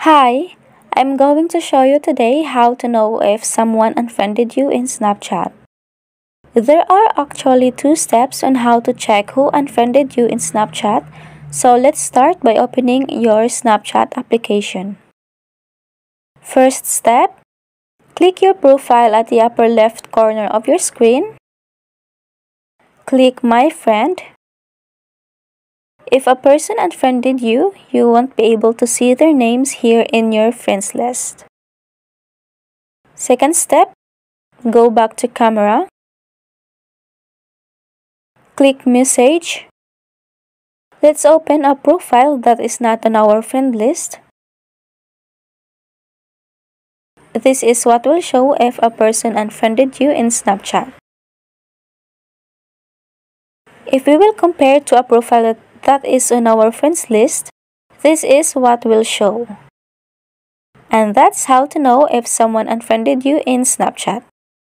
Hi, I'm going to show you today how to know if someone unfriended you in Snapchat. There are actually two steps on how to check who unfriended you in Snapchat, so let's start by opening your Snapchat application. First step, click your profile at the upper left corner of your screen. Click My Friend. If a person unfriended you, you won't be able to see their names here in your friends list. Second step, go back to camera. Click Message. Let's open a profile that is not on our friend list. This is what will show if a person unfriended you in Snapchat. If we will compare to a profile that is on our friends list, this is what will show. And that's how to know if someone unfriended you in Snapchat.